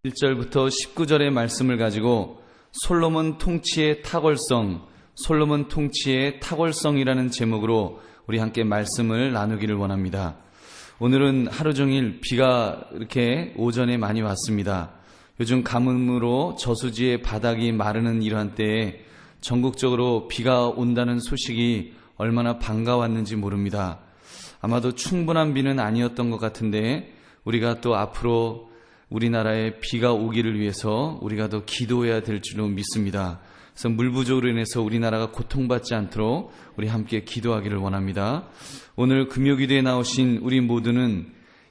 1절부터 19절의 말씀을 가지고 솔로몬 통치의 탁월성이라는 제목으로 우리 함께 말씀을 나누기를 원합니다. 오늘은 하루 종일 비가 이렇게 오전에 많이 왔습니다. 요즘 가뭄으로 저수지의 바닥이 마르는 이러한 때에 전국적으로 비가 온다는 소식이 얼마나 반가웠는지 모릅니다. 아마도 충분한 비는 아니었던 것 같은데 우리가 또 앞으로 우리나라에 비가 오기를 위해서 우리가 더 기도해야 될 줄로 믿습니다. 그래서 물 부족으로 인해서 우리나라가 고통받지 않도록 우리 함께 기도하기를 원합니다. 오늘 금요기도에 나오신 우리 모두는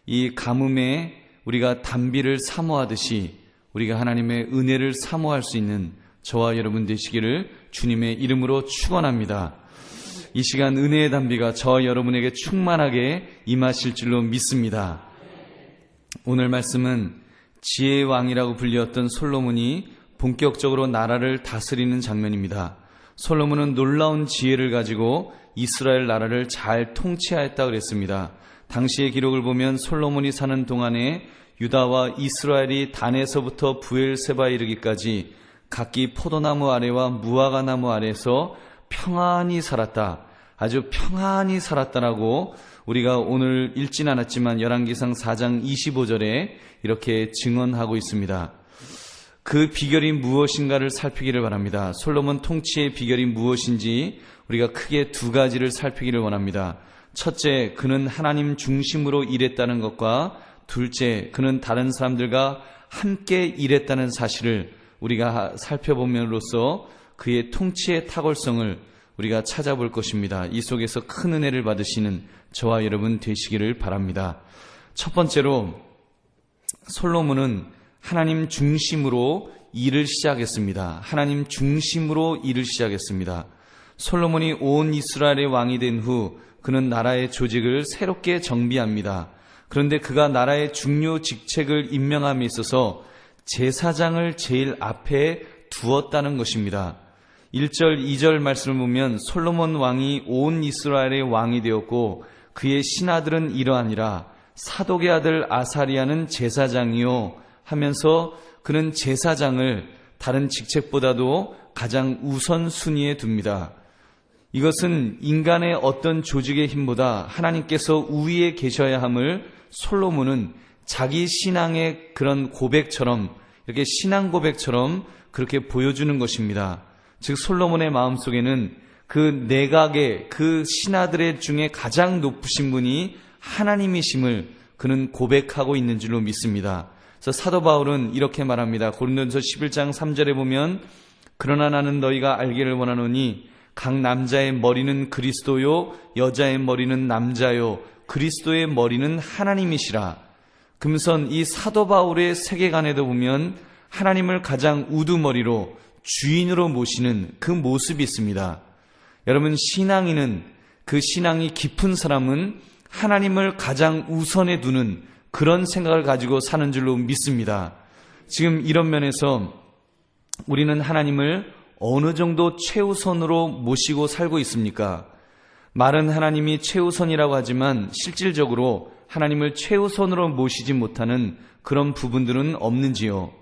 이 가뭄에 우리가 단비를 사모하듯이 우리가 하나님의 은혜를 사모할 수 있는 저와 여러분 되시기를 주님의 이름으로 축원합니다. 이 시간 은혜의 단비가 저와 여러분에게 충만하게 임하실 줄로 믿습니다. 오늘 말씀은 지혜의 왕이라고 불렸던 솔로몬이 본격적으로 나라를 다스리는 장면입니다. 솔로몬은 놀라운 지혜를 가지고 이스라엘 나라를 잘 통치하였다고 그랬습니다. 당시의 기록을 보면 솔로몬이 사는 동안에 유다와 이스라엘이 단에서부터 브엘세바에 이르기까지 각기 포도나무 아래와 무화과 나무 아래에서 평안히 살았다. 아주 평안히 살았다라고 우리가 오늘 읽진 않았지만 열왕기상 4장 25절에 이렇게 증언하고 있습니다. 그 비결이 무엇인가를 살피기를 바랍니다. 솔로몬 통치의 비결이 무엇인지 우리가 크게 두 가지를 살피기를 원합니다. 첫째, 그는 하나님 중심으로 일했다는 것과 둘째, 그는 다른 사람들과 함께 일했다는 사실을 우리가 살펴봄으로써 그의 통치의 탁월성을 우리가 찾아볼 것입니다. 이 속에서 큰 은혜를 받으시는 저와 여러분 되시기를 바랍니다. 첫 번째로 솔로몬은 하나님 중심으로 일을 시작했습니다. 하나님 중심으로 일을 시작했습니다. 솔로몬이 온 이스라엘의 왕이 된 후 그는 나라의 조직을 새롭게 정비합니다. 그런데 그가 나라의 중요 직책을 임명함에 있어서 제사장을 제일 앞에 두었다는 것입니다. 1절, 2절 말씀을 보면 솔로몬 왕이 온 이스라엘의 왕이 되었고 그의 신하들은 이러하니라. 사독의 아들 아사리아는 제사장이요 하면서 그는 제사장을 다른 직책보다도 가장 우선순위에 둡니다. 이것은 인간의 어떤 조직의 힘보다 하나님께서 우위에 계셔야 함을 솔로몬은 자기 신앙의 그런 고백처럼 이렇게 신앙 고백처럼 그렇게 보여주는 것입니다. 즉 솔로몬의 마음속에는 그 내각의 그 신하들의 중에 가장 높으신 분이 하나님이심을 그는 고백하고 있는 줄로 믿습니다. 그래서 사도 바울은 이렇게 말합니다. 고린도전서 11장 3절에 보면 그러나 나는 너희가 알기를 원하노니 각 남자의 머리는 그리스도요 여자의 머리는 남자요 그리스도의 머리는 하나님이시라. 금선 이 사도 바울의 세계관에도 보면 하나님을 가장 우두머리로 주인으로 모시는 그 모습이 있습니다. 여러분 신앙인은 그 신앙이 깊은 사람은 하나님을 가장 우선에 두는 그런 생각을 가지고 사는 줄로 믿습니다. 지금 이런 면에서 우리는 하나님을 어느 정도 최우선으로 모시고 살고 있습니까? 말은 하나님이 최우선이라고 하지만 실질적으로 하나님을 최우선으로 모시지 못하는 그런 부분들은 없는지요?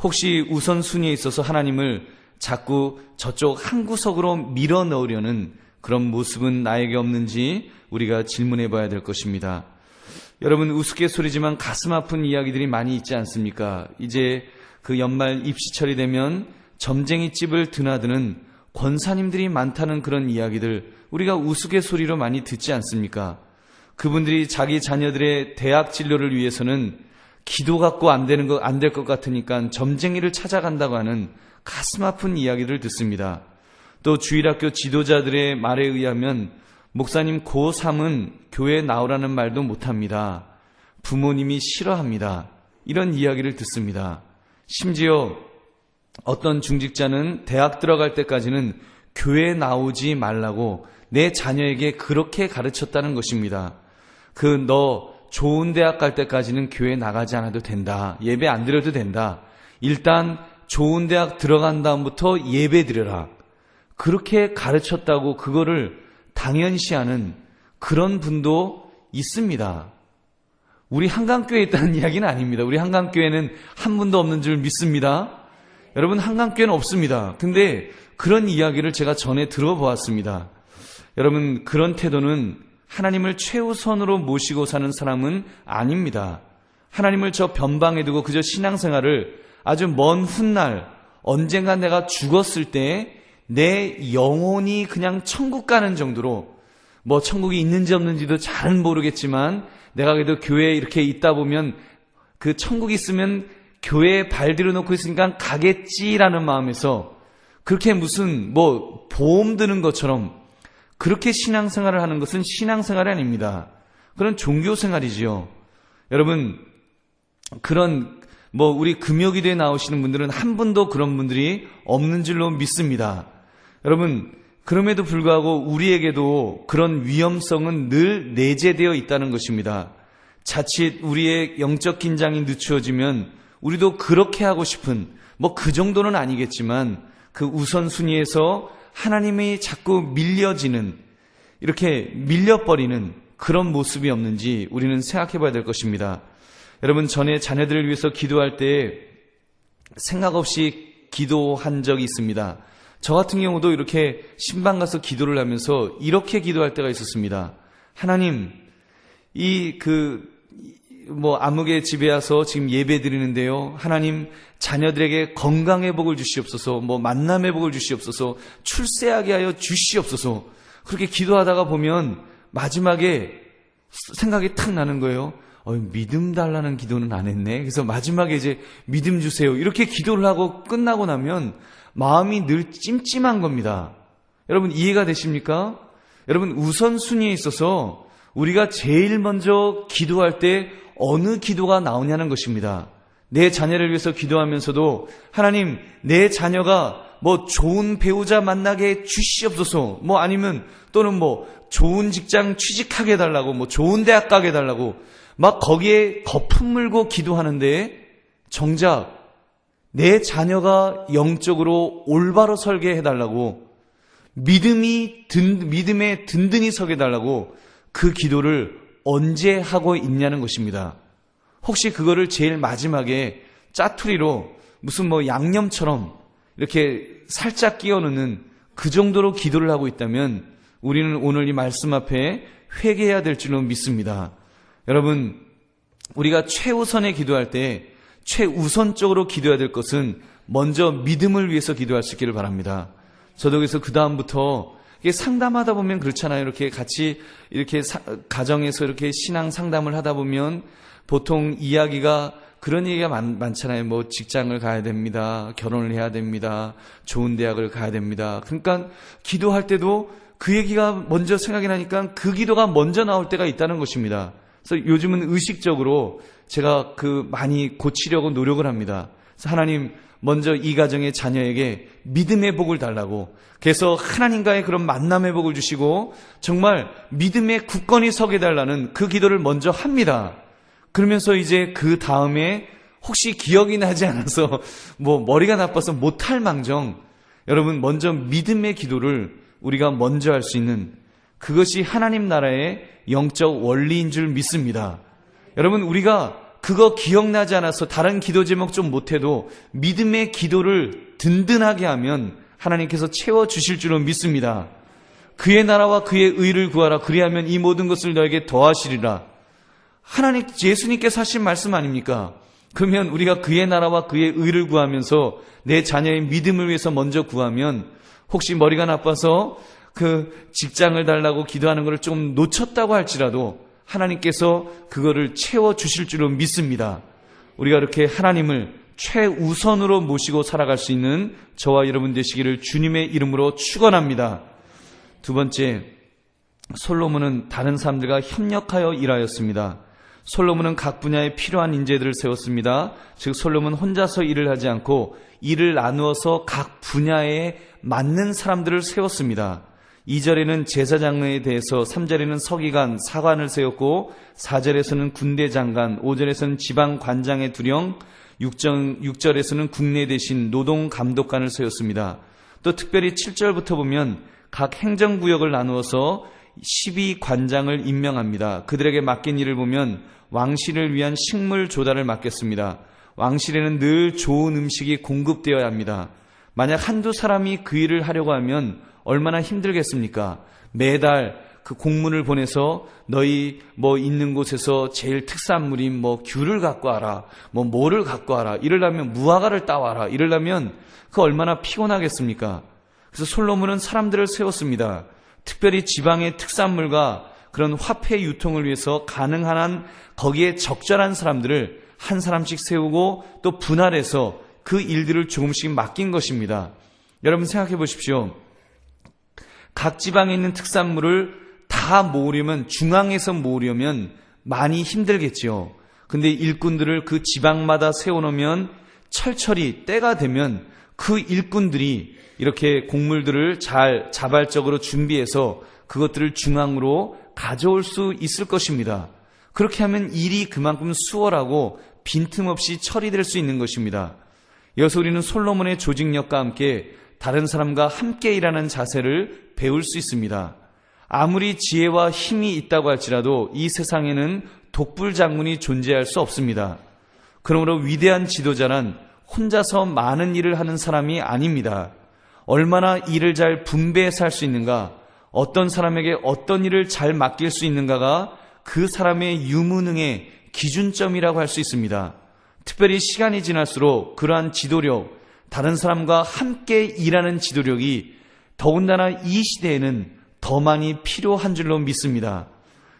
혹시 우선순위에 있어서 하나님을 자꾸 저쪽 한 구석으로 밀어 넣으려는 그런 모습은 나에게 없는지 우리가 질문해 봐야 될 것입니다. 여러분 우스갯소리지만 가슴 아픈 이야기들이 많이 있지 않습니까? 이제 그 연말 입시철이 되면 점쟁이집을 드나드는 권사님들이 많다는 그런 이야기들 우리가 우스갯소리로 많이 듣지 않습니까? 그분들이 자기 자녀들의 대학 진로를 위해서는 기도 갖고 안 될 것 같으니까 점쟁이를 찾아간다고 하는 가슴 아픈 이야기를 듣습니다. 또 주일학교 지도자들의 말에 의하면 목사님 고3은 교회에 나오라는 말도 못합니다. 부모님이 싫어합니다. 이런 이야기를 듣습니다. 심지어 어떤 중직자는 대학 들어갈 때까지는 교회에 나오지 말라고 내 자녀에게 그렇게 가르쳤다는 것입니다. 너 좋은 대학 갈 때까지는 교회 나가지 않아도 된다. 예배 안 드려도 된다. 일단 좋은 대학 들어간 다음부터 예배 드려라. 그렇게 가르쳤다고 그거를 당연시하는 그런 분도 있습니다. 우리 한강교회에 있다는 이야기는 아닙니다. 우리 한강교회는 한 분도 없는 줄 믿습니다. 여러분, 한강교회는 없습니다. 근데 그런 이야기를 제가 전에 들어보았습니다. 여러분, 그런 태도는 하나님을 최우선으로 모시고 사는 사람은 아닙니다. 하나님을 저 변방에 두고 그저 신앙생활을 아주 먼 훗날 언젠가 내가 죽었을 때 내 영혼이 그냥 천국 가는 정도로, 뭐 천국이 있는지 없는지도 잘은 모르겠지만 내가 그래도 교회에 이렇게 있다 보면 그 천국이 있으면 교회에 발 들여놓고 있으니까 가겠지라는 마음에서 그렇게 무슨 뭐 보험 드는 것처럼 그렇게 신앙생활을 하는 것은 신앙생활이 아닙니다. 그런 종교생활이지요. 여러분, 그런 뭐 우리 금요기도에 나오시는 분들은 한 분도 그런 분들이 없는 줄로 믿습니다. 여러분, 그럼에도 불구하고 우리에게도 그런 위험성은 늘 내재되어 있다는 것입니다. 자칫 우리의 영적 긴장이 늦추어지면 우리도 그렇게 하고 싶은, 뭐 그 정도는 아니겠지만 그 우선순위에서 하나님이 자꾸 밀려지는, 이렇게 밀려버리는 그런 모습이 없는지 우리는 생각해 봐야 될 것입니다. 여러분, 전에 자녀들을 위해서 기도할 때 생각 없이 기도한 적이 있습니다. 저 같은 경우도 이렇게 신방 가서 기도를 하면서 이렇게 기도할 때가 있었습니다. 하나님, 아무개 집에 와서 지금 예배 드리는데요. 하나님, 자녀들에게 건강의 복을 주시옵소서, 만남의 복을 주시옵소서, 출세하게 하여 주시옵소서. 그렇게 기도하다가 보면 마지막에 생각이 탁 나는 거예요. 믿음 달라는 기도는 안 했네. 그래서 마지막에 이제 믿음 주세요. 이렇게 기도를 하고 끝나고 나면 마음이 늘 찜찜한 겁니다. 여러분, 이해가 되십니까? 여러분, 우선순위에 있어서 우리가 제일 먼저 기도할 때 어느 기도가 나오냐는 것입니다. 내 자녀를 위해서 기도하면서도 하나님, 내 자녀가 좋은 배우자 만나게 주시옵소서, 아니면 또는 좋은 직장 취직하게 해달라고, 좋은 대학 가게 해달라고 막 거기에 거품 물고 기도하는데 정작 내 자녀가 영적으로 올바로 설게 해달라고, 믿음에 든든히 서게 해달라고 그 기도를 언제 하고 있냐는 것입니다. 혹시 그거를 제일 마지막에 짜투리로 무슨 양념처럼 이렇게 살짝 끼워 넣는 그 정도로 기도를 하고 있다면 우리는 오늘 이 말씀 앞에 회개해야 될 줄로 믿습니다. 여러분, 우리가 최우선에 기도할 때 최우선적으로 기도해야 될 것은 먼저 믿음을 위해서 기도할 수 있기를 바랍니다. 저도 그래서 그 다음부터 상담하다 보면 그렇잖아요. 이렇게 같이 이렇게 가정에서 이렇게 신앙 상담을 하다 보면 보통 이야기가 그런 얘기가 많잖아요. 직장을 가야 됩니다. 결혼을 해야 됩니다. 좋은 대학을 가야 됩니다. 그러니까 기도할 때도 그 얘기가 먼저 생각이 나니까 그 기도가 먼저 나올 때가 있다는 것입니다. 그래서 요즘은 의식적으로 제가 많이 고치려고 노력을 합니다. 그래서 하나님, 먼저 이 가정의 자녀에게 믿음의 복을 달라고, 그래서 하나님과의 그런 만남의 복을 주시고 정말 믿음의 굳건히 서게 달라는 그 기도를 먼저 합니다. 그러면서 이제 그 다음에 혹시 기억이 나지 않아서 머리가 나빠서 못할 망정, 여러분, 먼저 믿음의 기도를 우리가 먼저 할 수 있는, 그것이 하나님 나라의 영적 원리인 줄 믿습니다. 여러분, 우리가 그거 기억나지 않아서 다른 기도 제목 좀 못해도 믿음의 기도를 든든하게 하면 하나님께서 채워주실 줄로 믿습니다. 그의 나라와 그의 의를 구하라. 그리하면 이 모든 것을 너에게 더하시리라. 하나님, 예수님께서 하신 말씀 아닙니까? 그러면 우리가 그의 나라와 그의 의를 구하면서 내 자녀의 믿음을 위해서 먼저 구하면, 혹시 머리가 나빠서 그 직장을 달라고 기도하는 것을 좀 놓쳤다고 할지라도 하나님께서 그거를 채워주실 줄로 믿습니다. 우리가 이렇게 하나님을 최우선으로 모시고 살아갈 수 있는 저와 여러분 되시기를 주님의 이름으로 축원합니다. 두 번째, 솔로몬은 다른 사람들과 협력하여 일하였습니다. 솔로몬은 각 분야에 필요한 인재들을 세웠습니다. 즉 솔로몬은 혼자서 일을 하지 않고 일을 나누어서 각 분야에 맞는 사람들을 세웠습니다. 2절에는 제사장에 대해서, 3절에는 서기관, 사관을 세웠고 4절에서는 군대 장관, 5절에서는 지방 관장의 두령, 6절에서는 국내 대신 노동 감독관을 세웠습니다. 또 특별히 7절부터 보면 각 행정구역을 나누어서 12관장을 임명합니다. 그들에게 맡긴 일을 보면 왕실을 위한 식물 조달을 맡겼습니다. 왕실에는 늘 좋은 음식이 공급되어야 합니다. 만약 한두 사람이 그 일을 하려고 하면 얼마나 힘들겠습니까? 매달 그 공문을 보내서 너희 있는 곳에서 제일 특산물인 귤을 갖고 와라, 뭐를 갖고 와라, 이러려면 무화과를 따와라, 이러려면 그 얼마나 피곤하겠습니까? 그래서 솔로몬은 사람들을 세웠습니다. 특별히 지방의 특산물과 그런 화폐 유통을 위해서 가능한 한 거기에 적절한 사람들을 한 사람씩 세우고 또 분할해서 그 일들을 조금씩 맡긴 것입니다. 여러분 생각해 보십시오. 각 지방에 있는 특산물을 다 모으려면, 중앙에서 모으려면 많이 힘들겠지요. 근데 일꾼들을 그 지방마다 세워놓으면 철철이 때가 되면 그 일꾼들이 이렇게 곡물들을 잘 자발적으로 준비해서 그것들을 중앙으로 가져올 수 있을 것입니다. 그렇게 하면 일이 그만큼 수월하고 빈틈없이 처리될 수 있는 것입니다. 이어서 우리는 솔로몬의 조직력과 함께 다른 사람과 함께 일하는 자세를 배울 수 있습니다. 아무리 지혜와 힘이 있다고 할지라도 이 세상에는 독불장군이 존재할 수 없습니다. 그러므로 위대한 지도자란 혼자서 많은 일을 하는 사람이 아닙니다. 얼마나 일을 잘 분배해서 할 수 있는가, 어떤 사람에게 어떤 일을 잘 맡길 수 있는가가 그 사람의 유무능의 기준점이라고 할 수 있습니다. 특별히 시간이 지날수록 그러한 지도력, 다른 사람과 함께 일하는 지도력이 더군다나 이 시대에는 더 많이 필요한 줄로 믿습니다.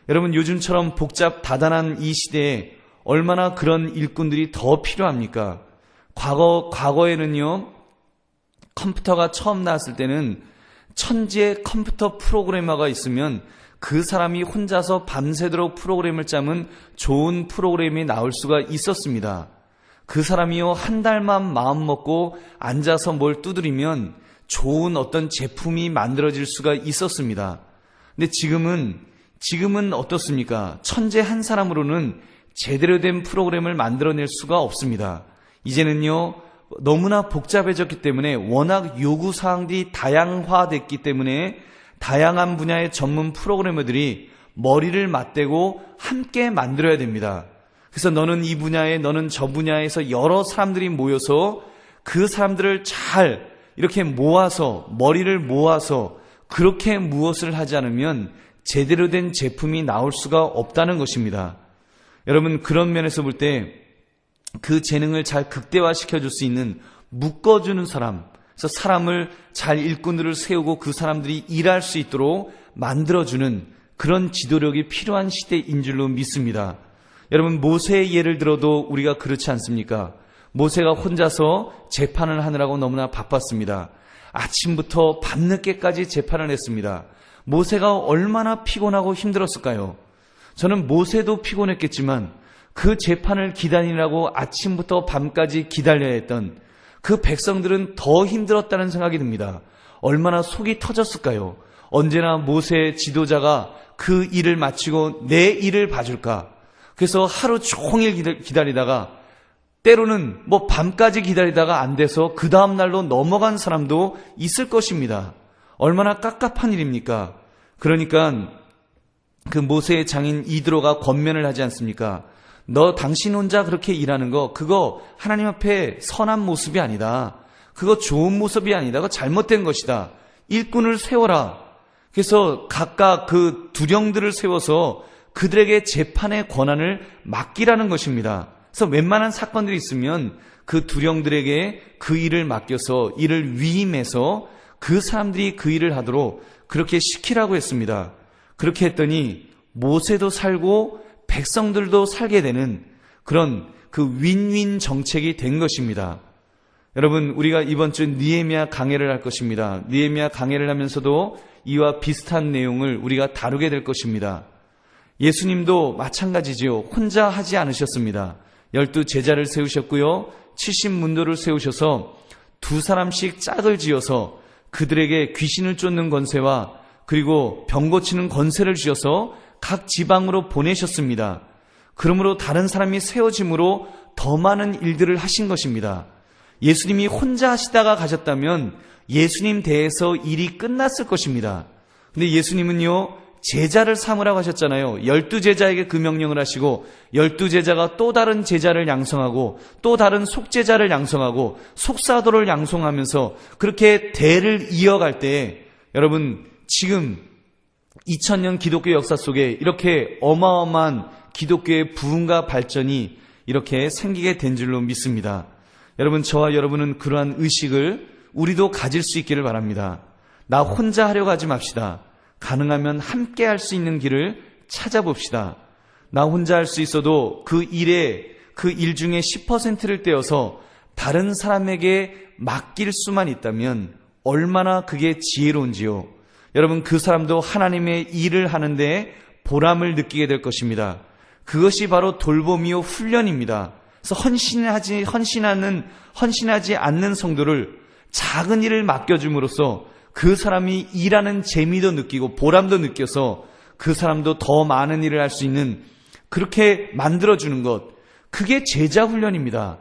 여러분, 요즘처럼 복잡 다단한 이 시대에 얼마나 그런 일꾼들이 더 필요합니까? 과거에는요, 컴퓨터가 처음 나왔을 때는 천지의 컴퓨터 프로그래머가 있으면 그 사람이 혼자서 밤새도록 프로그램을 짜면 좋은 프로그램이 나올 수가 있었습니다. 그 사람이요, 한 달만 마음 먹고 앉아서 뭘 두드리면 좋은 어떤 제품이 만들어질 수가 있었습니다. 근데 지금은 어떻습니까? 천재 한 사람으로는 제대로 된 프로그램을 만들어낼 수가 없습니다. 이제는요, 너무나 복잡해졌기 때문에, 워낙 요구사항들이 다양화됐기 때문에 다양한 분야의 전문 프로그래머들이 머리를 맞대고 함께 만들어야 됩니다. 그래서 너는 이 분야에, 너는 저 분야에서 여러 사람들이 모여서 그 사람들을 잘 이렇게 모아서, 머리를 모아서 그렇게 무엇을 하지 않으면 제대로 된 제품이 나올 수가 없다는 것입니다. 여러분, 그런 면에서 볼 때 그 재능을 잘 극대화시켜줄 수 있는, 묶어주는 사람, 그래서 사람을 잘 일꾼들을 세우고 그 사람들이 일할 수 있도록 만들어주는 그런 지도력이 필요한 시대인 줄로 믿습니다. 여러분, 모세의 예를 들어도 우리가 그렇지 않습니까? 모세가 혼자서 재판을 하느라고 너무나 바빴습니다. 아침부터 밤늦게까지 재판을 했습니다. 모세가 얼마나 피곤하고 힘들었을까요? 저는 모세도 피곤했겠지만 그 재판을 기다리느라고 아침부터 밤까지 기다려야 했던 그 백성들은 더 힘들었다는 생각이 듭니다. 얼마나 속이 터졌을까요? 언제나 모세 지도자가 그 일을 마치고 내 일을 봐줄까? 그래서 하루 종일 기다리다가 때로는 밤까지 기다리다가 안 돼서 그 다음 날로 넘어간 사람도 있을 것입니다. 얼마나 깝깝한 일입니까? 그러니까 그 모세의 장인 이드로가 권면을 하지 않습니까? 너 당신 혼자 그렇게 일하는 거, 그거 하나님 앞에 선한 모습이 아니다. 그거 좋은 모습이 아니다. 그거 잘못된 것이다. 일꾼을 세워라. 그래서 각각 그 두령들을 세워서 그들에게 재판의 권한을 맡기라는 것입니다. 그래서 웬만한 사건들이 있으면 그 두령들에게 그 일을 맡겨서 일을 위임해서 그 사람들이 그 일을 하도록 그렇게 시키라고 했습니다. 그렇게 했더니 모세도 살고 백성들도 살게 되는 그런 그 윈윈 정책이 된 것입니다. 여러분, 우리가 이번 주 느헤미야 강해를 할 것입니다. 느헤미야 강해를 하면서도 이와 비슷한 내용을 우리가 다루게 될 것입니다. 예수님도 마찬가지지요. 혼자 하지 않으셨습니다. 12 제자를 세우셨고요. 70문도를 세우셔서 2사람씩 짝을 지어서 그들에게 귀신을 쫓는 권세와 그리고 병 고치는 권세를 주셔서 각 지방으로 보내셨습니다. 그러므로 다른 사람이 세워짐으로 더 많은 일들을 하신 것입니다. 예수님이 혼자 하시다가 가셨다면 예수님 대에서 일이 끝났을 것입니다. 근데 예수님은요, 제자를 삼으라고 하셨잖아요. 12제자에게 그 명령을 하시고 12제자가 또 다른 제자를 양성하고 또 다른 속제자를 양성하고 속사도를 양성하면서 그렇게 대를 이어갈 때 여러분 지금 2000년 기독교 역사 속에 이렇게 어마어마한 기독교의 부흥과 발전이 이렇게 생기게 된 줄로 믿습니다. 여러분 저와 여러분은 그러한 의식을 우리도 가질 수 있기를 바랍니다. 나 혼자 하려고 하지 맙시다. 가능하면 함께 할 수 있는 길을 찾아봅시다. 나 혼자 할 수 있어도 그 일 중에 10%를 떼어서 다른 사람에게 맡길 수만 있다면 얼마나 그게 지혜로운지요. 여러분 그 사람도 하나님의 일을 하는데 보람을 느끼게 될 것입니다. 그것이 바로 돌봄이요 훈련입니다. 그래서 헌신하지 않는 성도를 작은 일을 맡겨줌으로써 그 사람이 일하는 재미도 느끼고 보람도 느껴서 그 사람도 더 많은 일을 할 수 있는 그렇게 만들어주는 것, 그게 제자 훈련입니다.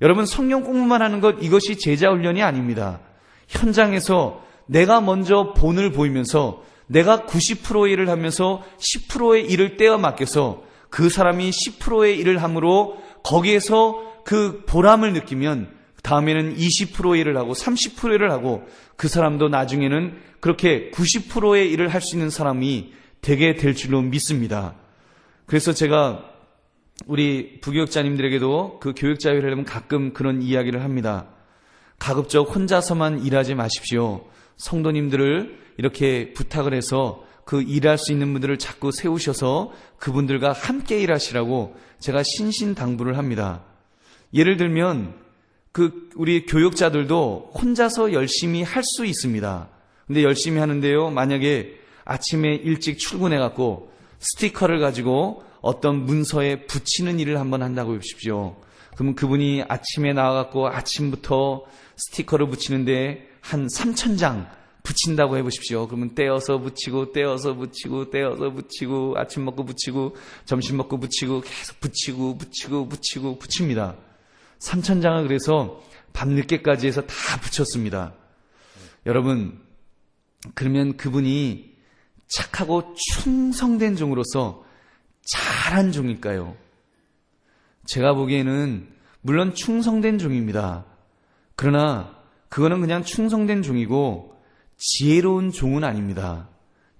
여러분 성경 공부만 하는 것, 이것이 제자 훈련이 아닙니다. 현장에서 내가 먼저 본을 보이면서 내가 90%의 일을 하면서 10%의 일을 떼어 맡겨서 그 사람이 10%의 일을 함으로 거기에서 그 보람을 느끼면 다음에는 20%의 일을 하고 30%의 일을 하고 그 사람도 나중에는 그렇게 90%의 일을 할 수 있는 사람이 되게 될 줄로 믿습니다. 그래서 제가 우리 부교육자님들에게도 그 교육자회를 하면 가끔 그런 이야기를 합니다. 가급적 혼자서만 일하지 마십시오. 성도님들을 이렇게 부탁을 해서 그 일할 수 있는 분들을 자꾸 세우셔서 그분들과 함께 일하시라고 제가 신신당부를 합니다. 예를 들면 우리 교육자들도 혼자서 열심히 할 수 있습니다. 근데 열심히 하는데요, 만약에 아침에 일찍 출근해갖고 스티커를 가지고 어떤 문서에 붙이는 일을 한번 한다고 해보십시오. 그러면 그분이 아침에 나와갖고 아침부터 스티커를 붙이는데 한 3,000장 붙인다고 해보십시오. 그러면 떼어서 붙이고 떼어서 붙이고 떼어서 붙이고 아침 먹고 붙이고 점심 먹고 붙이고 계속 붙이고 붙입니다. 3,000장을 그래서 밤늦게까지 해서 다 붙였습니다. 여러분, 그러면 그분이 착하고 충성된 종으로서 잘한 종일까요? 제가 보기에는 물론 충성된 종입니다. 그러나 그거는 그냥 충성된 종이고 지혜로운 종은 아닙니다.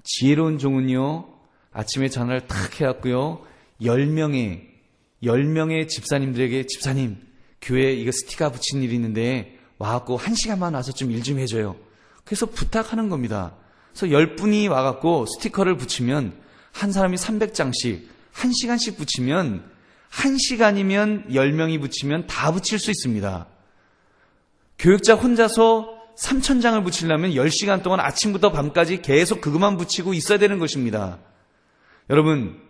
지혜로운 종은요, 아침에 전화를 탁 해왔고요, 10명의 집사님들에게 집사님, 교회에 이거 스티커 붙인 일이 있는데 와갖고 1시간만 와서 좀 일 좀 해줘요. 그래서 부탁하는 겁니다. 그래서 10분이 와갖고 스티커를 붙이면 한 사람이 300장씩 1시간씩 붙이면 1시간이면 10명이 붙이면 다 붙일 수 있습니다. 교육자 혼자서 3,000장을 붙이려면 10시간 동안 아침부터 밤까지 계속 그것만 붙이고 있어야 되는 것입니다. 여러분,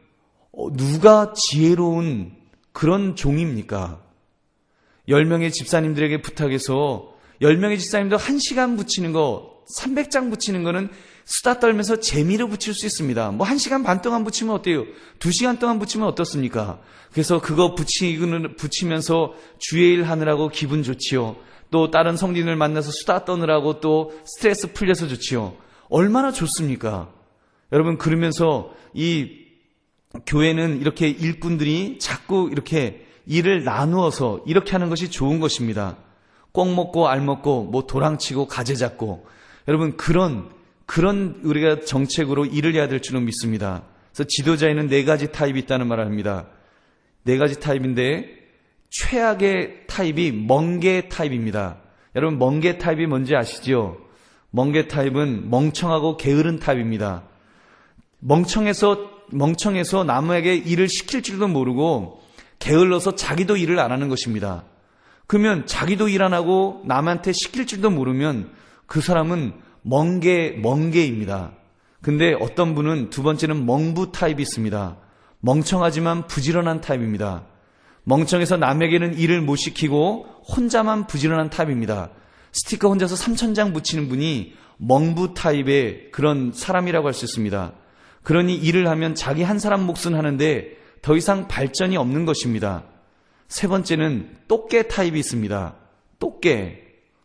누가 지혜로운 그런 종입니까? 10명의 집사님들에게 부탁해서 10명의 집사님도 1시간 붙이는 거, 300장 붙이는 거는 수다 떨면서 재미로 붙일 수 있습니다. 뭐 1시간 반 동안 붙이면 어때요? 2시간 동안 붙이면 어떻습니까? 그래서 그거 붙이면서 주의 일 하느라고 기분 좋지요. 또 다른 성도님을 만나서 수다 떠느라고 또 스트레스 풀려서 좋지요. 얼마나 좋습니까? 여러분, 그러면서 이 교회는 이렇게 일꾼들이 자꾸 이렇게 일을 나누어서 이렇게 하는 것이 좋은 것입니다. 꼭 먹고 알 먹고 뭐 도랑치고 가재 잡고, 여러분 그런 우리가 정책으로 일을 해야 될 줄은 믿습니다. 그래서 지도자에는 4가지 타입이 있다는 말을 합니다. 4가지 타입인데 최악의 타입이 멍게 타입입니다. 여러분 멍게 타입이 뭔지 아시죠? 멍게 타입은 멍청하고 게으른 타입입니다. 멍청해서 남에게 일을 시킬 줄도 모르고 게을러서 자기도 일을 안 하는 것입니다. 그러면 자기도 일 안 하고 남한테 시킬 줄도 모르면 그 사람은 멍게입니다. 근데 어떤 분은 두 번째는 멍부 타입이 있습니다. 멍청하지만 부지런한 타입입니다. 멍청해서 남에게는 일을 못 시키고 혼자만 부지런한 타입입니다. 스티커 혼자서 3,000장 붙이는 분이 멍부 타입의 그런 사람이라고 할 수 있습니다. 그러니 일을 하면 자기 한 사람 몫은 하는데 더 이상 발전이 없는 것입니다. 세 번째는 똑개 타입이 있습니다. 똑개.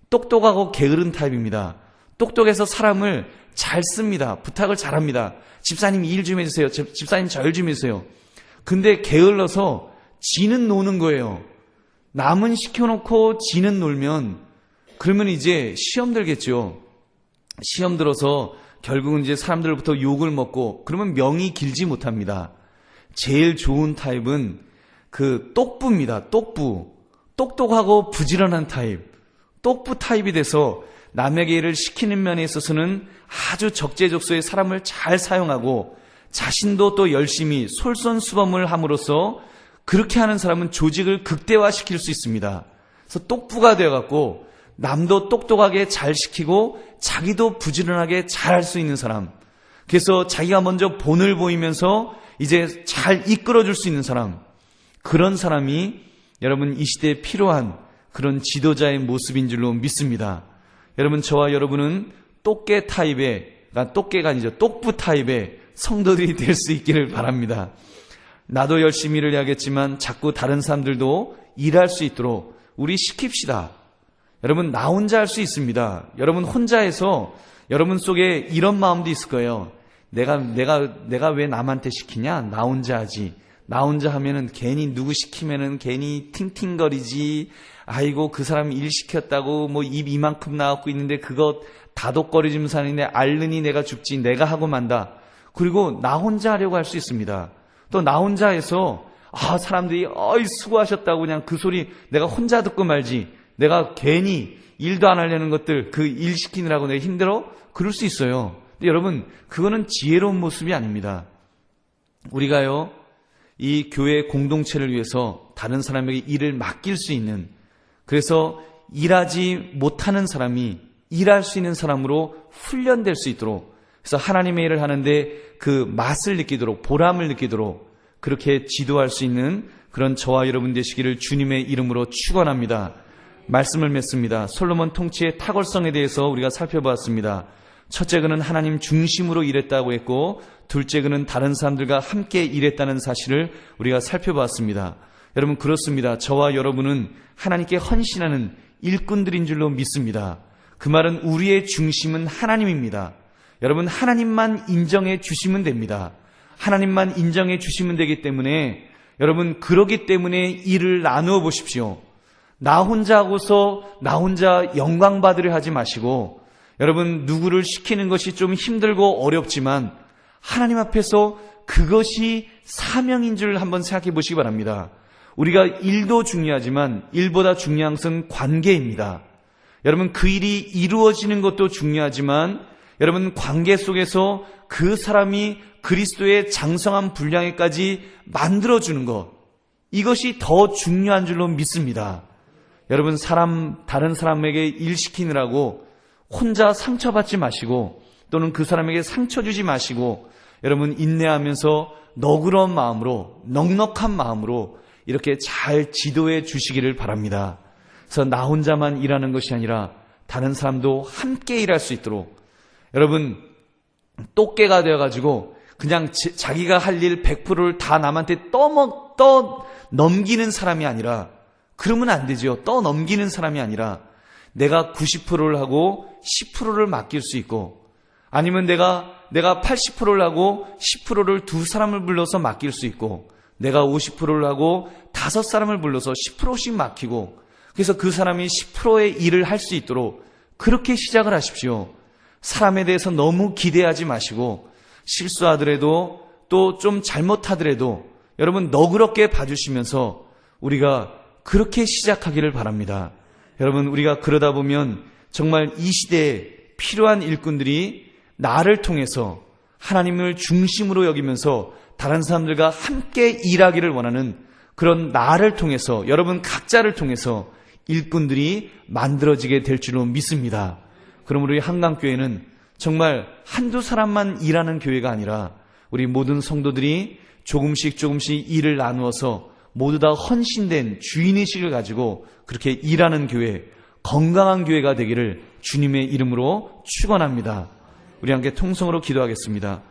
똑똑하고 게으른 타입입니다. 똑똑해서 사람을 잘 씁니다. 부탁을 잘합니다. 집사님 일 좀 해주세요. 집사님 저 일 좀 해주세요. 근데 게을러서 지는 노는 거예요. 남은 시켜놓고 지는 놀면 그러면 이제 시험 들겠죠. 시험 들어서 결국은 이제 사람들부터 욕을 먹고 그러면 명이 길지 못합니다. 제일 좋은 타입은 그 똑부입니다. 똑부. 똑똑하고 부지런한 타입. 똑부 타입이 돼서 남에게 일을 시키는 면에 있어서는 아주 적재적소에 사람을 잘 사용하고 자신도 또 열심히 솔선수범을 함으로써 그렇게 하는 사람은 조직을 극대화시킬 수 있습니다. 그래서 똑부가 되어갖고 남도 똑똑하게 잘 시키고 자기도 부지런하게 잘할 수 있는 사람. 그래서 자기가 먼저 본을 보이면서 이제 잘 이끌어줄 수 있는 사람. 그런 사람이 여러분 이 시대에 필요한 그런 지도자의 모습인 줄로 믿습니다. 여러분 저와 여러분은 똑개 타입의, 똑개가 아니죠. 똑부 타입의 성도들이 될 수 있기를 바랍니다. 나도 열심히 일을 해야겠지만 자꾸 다른 사람들도 일할 수 있도록 우리 시킵시다. 여러분 나 혼자 할 수 있습니다. 여러분 혼자 해서 여러분 속에 이런 마음도 있을 거예요. 내가 왜 남한테 시키냐? 나 혼자 하지. 나 혼자 하면은 괜히 누구 시키면은 괜히 팅팅거리지. 아이고 그 사람 일 시켰다고 뭐 입 이만큼 나왔고 있는데 그거 다독거리면서 하는데 알르니 내가 죽지. 내가 하고 만다. 그리고 나 혼자 하려고 할 수 있습니다. 또 나 혼자 해서 사람들이 어이 수고하셨다고 그냥 그 소리 내가 혼자 듣고 말지. 내가 괜히 일도 안 하려는 것들 그 일 시키느라고 내가 힘들어? 그럴 수 있어요. 근데 여러분 그거는 지혜로운 모습이 아닙니다. 우리가요 이 교회 공동체를 위해서 다른 사람에게 일을 맡길 수 있는, 그래서 일하지 못하는 사람이 일할 수 있는 사람으로 훈련될 수 있도록, 그래서 하나님의 일을 하는데 그 맛을 느끼도록 보람을 느끼도록 그렇게 지도할 수 있는 그런 저와 여러분 되시기를 주님의 이름으로 축원합니다. 말씀을 맺습니다. 솔로몬 통치의 탁월성에 대해서 우리가 살펴보았습니다. 첫째 그는 하나님 중심으로 일했다고 했고, 둘째 그는 다른 사람들과 함께 일했다는 사실을 우리가 살펴보았습니다. 여러분 그렇습니다. 저와 여러분은 하나님께 헌신하는 일꾼들인 줄로 믿습니다. 그 말은 우리의 중심은 하나님입니다. 여러분 하나님만 인정해 주시면 됩니다. 하나님만 인정해 주시면 되기 때문에 여러분 그러기 때문에 일을 나누어 보십시오. 나 혼자 하고서 나 혼자 영광 받으려 하지 마시고, 여러분 누구를 시키는 것이 좀 힘들고 어렵지만 하나님 앞에서 그것이 사명인 줄 한번 생각해 보시기 바랍니다. 우리가 일도 중요하지만 일보다 중요한 것은 관계입니다. 여러분 그 일이 이루어지는 것도 중요하지만 여러분 관계 속에서 그 사람이 그리스도의 장성한 분량에까지 만들어주는 것, 이것이 더 중요한 줄로 믿습니다. 여러분 다른 사람에게 일 시키느라고 혼자 상처받지 마시고 또는 그 사람에게 상처 주지 마시고 여러분 인내하면서 너그러운 마음으로 넉넉한 마음으로 이렇게 잘 지도해 주시기를 바랍니다. 그래서 나 혼자만 일하는 것이 아니라 다른 사람도 함께 일할 수 있도록, 여러분 똑개가 되어가지고 그냥 자기가 할 일 100%를 다 남한테 넘기는 사람이 아니라, 그러면 안 되죠. 넘기는 사람이 아니라 내가 90%를 하고 10%를 맡길 수 있고, 아니면 내가 80%를 하고 10%를 두 사람을 불러서 맡길 수 있고, 내가 50%를 하고 5사람을 불러서 10%씩 맡기고, 그래서 그 사람이 10%의 일을 할 수 있도록 그렇게 시작을 하십시오. 사람에 대해서 너무 기대하지 마시고 실수하더라도 또 좀 잘못하더라도 여러분 너그럽게 봐주시면서 우리가 그렇게 시작하기를 바랍니다. 여러분 우리가 그러다 보면 정말 이 시대에 필요한 일꾼들이 나를 통해서 하나님을 중심으로 여기면서 다른 사람들과 함께 일하기를 원하는 그런 나를 통해서, 여러분 각자를 통해서 일꾼들이 만들어지게 될 줄로 믿습니다. 그럼 우리 한강교회는 정말 한두 사람만 일하는 교회가 아니라 우리 모든 성도들이 조금씩 일을 나누어서 모두 다 헌신된 주인의식을 가지고 그렇게 일하는 교회, 건강한 교회가 되기를 주님의 이름으로 축원합니다. 우리 함께 통성으로 기도하겠습니다.